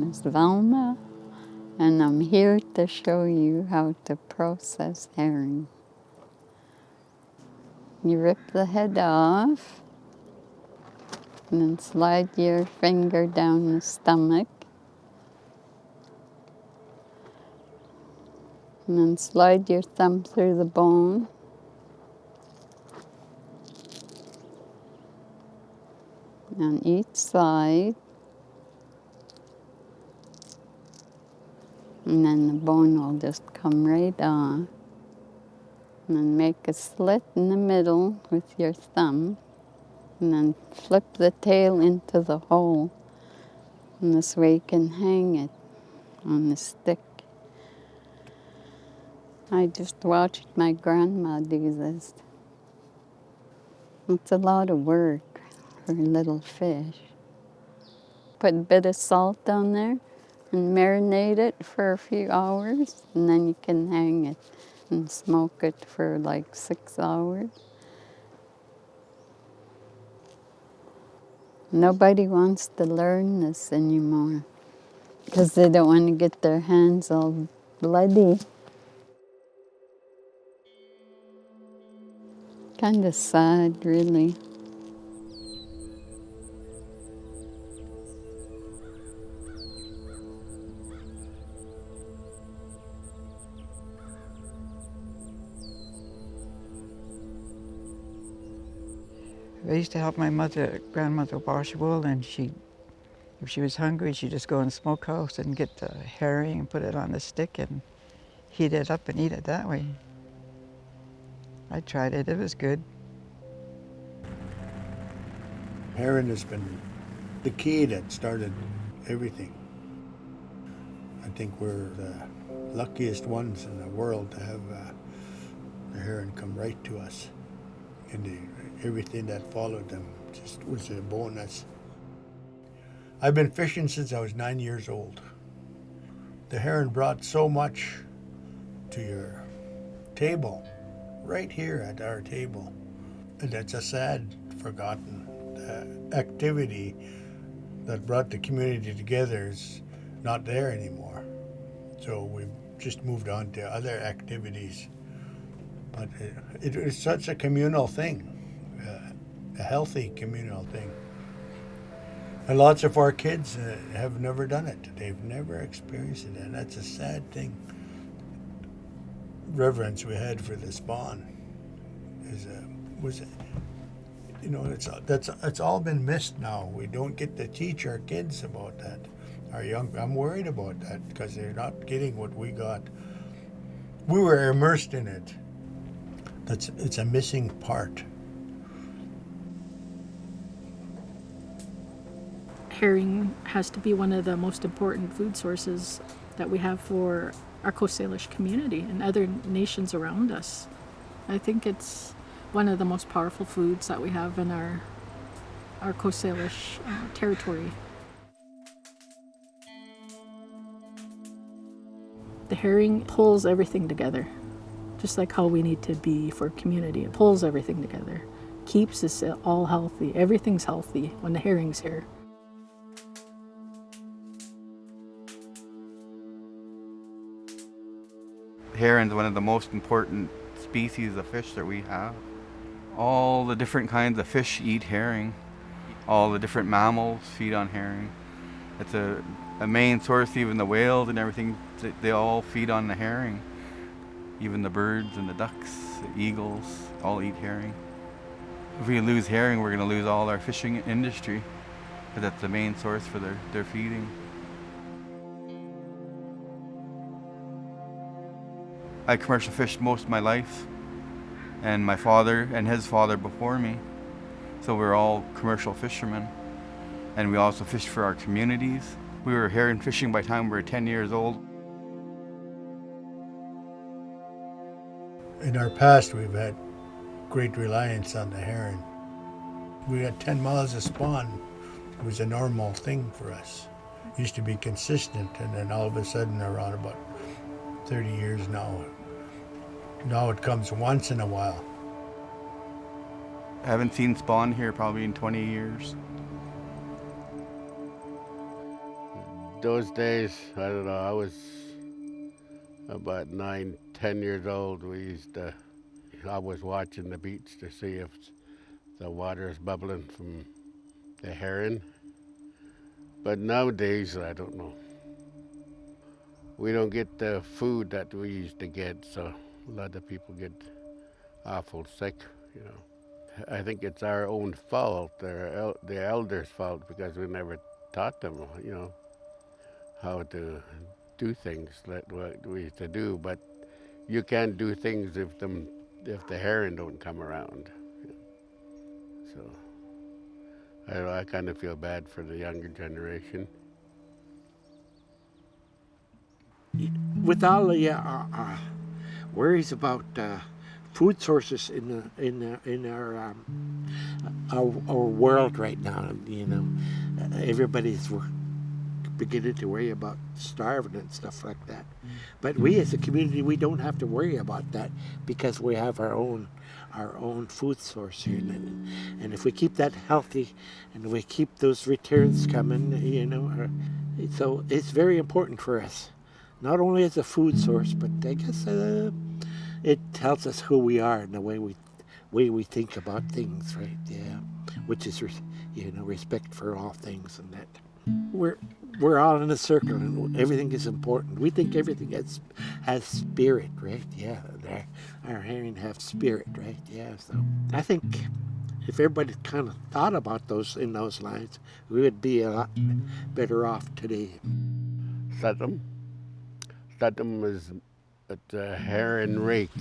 name is Velma, and I'm here to show you how to process herring. You rip the head off, and then slide your finger down the stomach, and then slide your thumb through the bone. On each side, and then the bone will just come right off. And then make a slit in the middle with your thumb, and then flip the tail into the hole. And this way you can hang it on the stick. I just watched my grandma do this. It's a lot of work for a little fish. Put a bit of salt down there and marinate it for a few hours, and then you can hang it and smoke it for like 6 hours. Nobody wants to learn this anymore because they don't want to get their hands all bloody. Kind of sad, really. I used to help my grandmother wash wool, and if she was hungry, she'd just go in the smokehouse and get the herring and put it on the stick and heat it up and eat it that way. I tried it, it was good. Herring has been the key that started everything. I think we're the luckiest ones in the world to have the herring come right to us. And everything that followed them just was a bonus. I've been fishing since I was 9 years old. The herring brought so much to your table, right here at our table. And that's a sad, forgotten activity that brought the community together is not there anymore. So we've just moved on to other activities. But it was such a communal thing, a healthy communal thing. And lots of our kids have never done it. They've never experienced it, and that's a sad thing. Reverence we had for the spawn it's all been missed now. We don't get to teach our kids about that. I'm worried about that because they're not getting what we got. We were immersed in it. It's a missing part. Herring has to be one of the most important food sources that we have for our Coast Salish community and other nations around us. I think it's one of the most powerful foods that we have in our Coast Salish territory. The herring pulls everything together, just like how we need to be for community. It pulls everything together, keeps us all healthy. Everything's healthy when the herring's here. Herring's one of the most important species of fish that we have. All the different kinds of fish eat herring. All the different mammals feed on herring. It's a main source. Even the whales and everything, they all feed on the herring. Even the birds and the ducks, the eagles, all eat herring. If we lose herring, we're going to lose all our fishing industry, because that's the main source for their feeding. I commercial fished most of my life, and my father and his father before me. So we're all commercial fishermen, and we also fished for our communities. We were herring fishing by the time we were 10 years old. In our past, we've had great reliance on the herring. We had 10 miles of spawn. It was a normal thing for us. It used to be consistent, and then all of a sudden, around about 30 years now it comes once in a while. I haven't seen spawn here probably in 20 years. Those days, I don't know, I was about 9, 10 years old. I was watching the beach to see if the water is bubbling from the herring. But nowadays, I don't know. We don't get the food that we used to get, so a lot of people get awful sick, you know. I think it's our own fault, the elders' fault, because we never taught them, you know, how to do things like what we used to do. But you can't do things if the herring don't come around. So I kind of feel bad for the younger generation. With all the worries about food sources in our world right now, you know, everybody's beginning to worry about starving and stuff like that. But we as a community, we don't have to worry about that because we have our own food source here. And if we keep that healthy and we keep those returns coming, you know, so it's very important for us. Not only as a food source, but I guess it tells us who we are and the way we think about things, right? Yeah, which is you know, respect for all things, and that we're all in a circle and everything is important. We think everything has spirit, right? Yeah, our herring have spirit, right? Yeah, so I think if everybody kind of thought about in those lines, we would be a lot better off today. Stz'uminus is at herring rakes.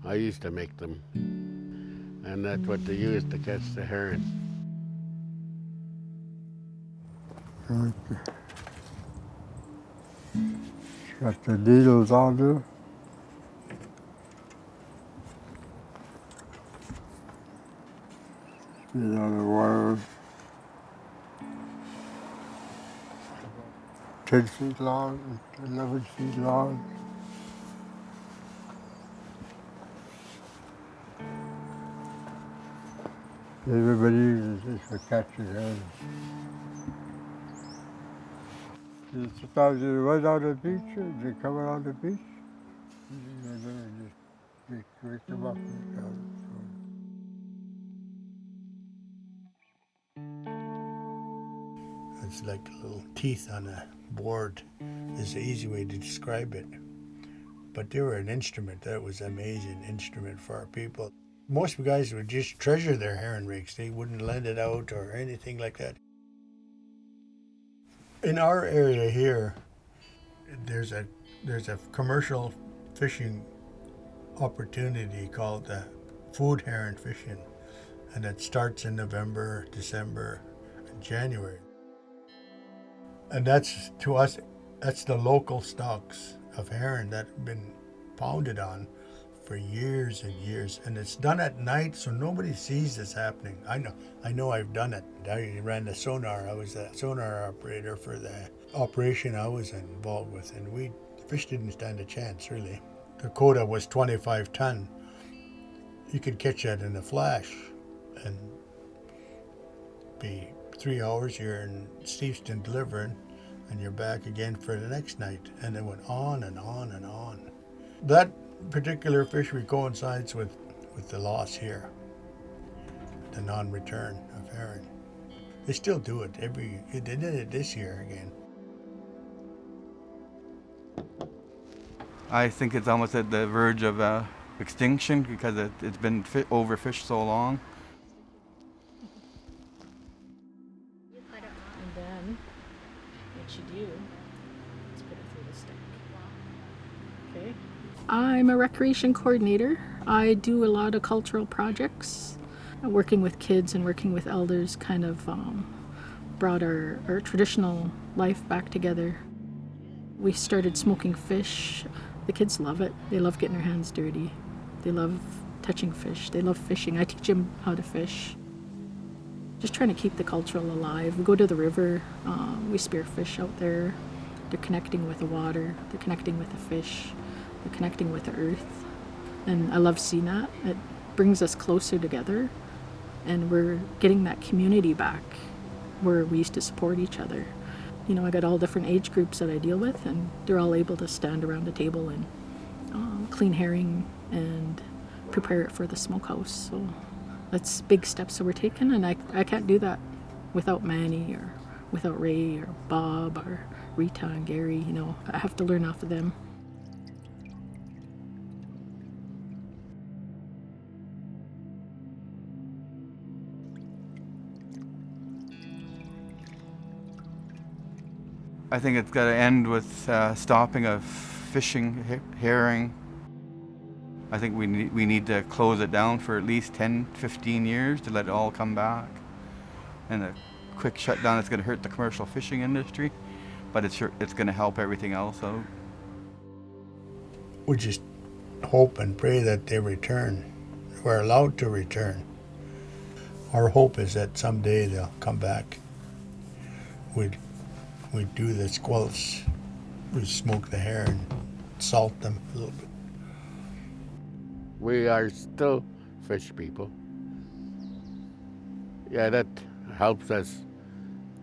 I used to make them, and that's what they use to catch the herring. Got the needles on there. Spit on the wire. 10 feet long, 11 feet long. Everybody uses this for catching herring. Sometimes they run on the beach, they come on the beach, and then just pick them up and go. It's like little teeth on a board is the easy way to describe it. But they were an instrument. That was an amazing instrument for our people. Most guys would just treasure their herring rakes. They wouldn't lend it out or anything like that. In our area here, there's a commercial fishing opportunity called food herring fishing, and it starts in November, December, and January. And that's, to us, that's the local stocks of herring that have been pounded on for years and years. And it's done at night, so nobody sees this happening. I know I've done it. I ran the sonar. I was a sonar operator for the operation I was involved with, and the fish didn't stand a chance, really. The quota was 25 ton. You could catch that in a flash and be 3 hours, you're in Steveston delivering, and you're back again for the next night. And it went on and on and on. That particular fishery coincides with the loss here, the non-return of herring. They still do it they did it this year again. I think it's almost at the verge of extinction because it's been overfished so long. And then what you do is put it through the stick. Okay. I'm a recreation coordinator. I do a lot of cultural projects. Working with kids and working with elders kind of brought our traditional life back together. We started smoking fish. The kids love it. They love getting their hands dirty. They love touching fish. They love fishing. I teach them how to fish. Just trying to keep the culture alive. We go to the river. We spear fish out there. They're connecting with the water. They're connecting with the fish. They're connecting with the earth. And I love seeing that. It brings us closer together. And we're getting that community back where we used to support each other. You know, I got all different age groups that I deal with, and they're all able to stand around a table and clean herring and prepare it for the smokehouse. So that's big steps that we're taking, and I can't do that without Manny or without Ray or Bob or Rita and Gary. You know, I have to learn off of them. I think it's got to end with stopping of fishing herring. I think we need to close it down for at least 10, 15 years to let it all come back. And a quick shutdown is going to hurt the commercial fishing industry, but it's going to help everything else out. We just hope and pray that they return. We're allowed to return. Our hope is that someday they'll come back. We'd do the squelch. We'd smoke the hair and salt them a little bit. We are still fish people. Yeah, that helps us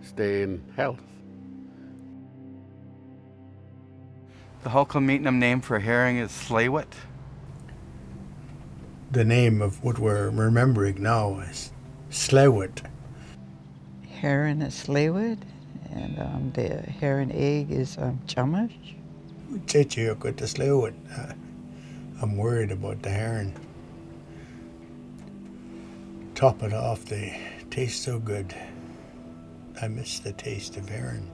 stay in health. The Hul'q'umi'num name for herring is SLHEWUT. The name of what we're remembering now is SLHEWUT. Herring is SLHEWUT, and the herring egg is Chumash. Ecological to SLHEWUT. I'm worried about the herring. Top it off, they taste so good. I miss the taste of herring.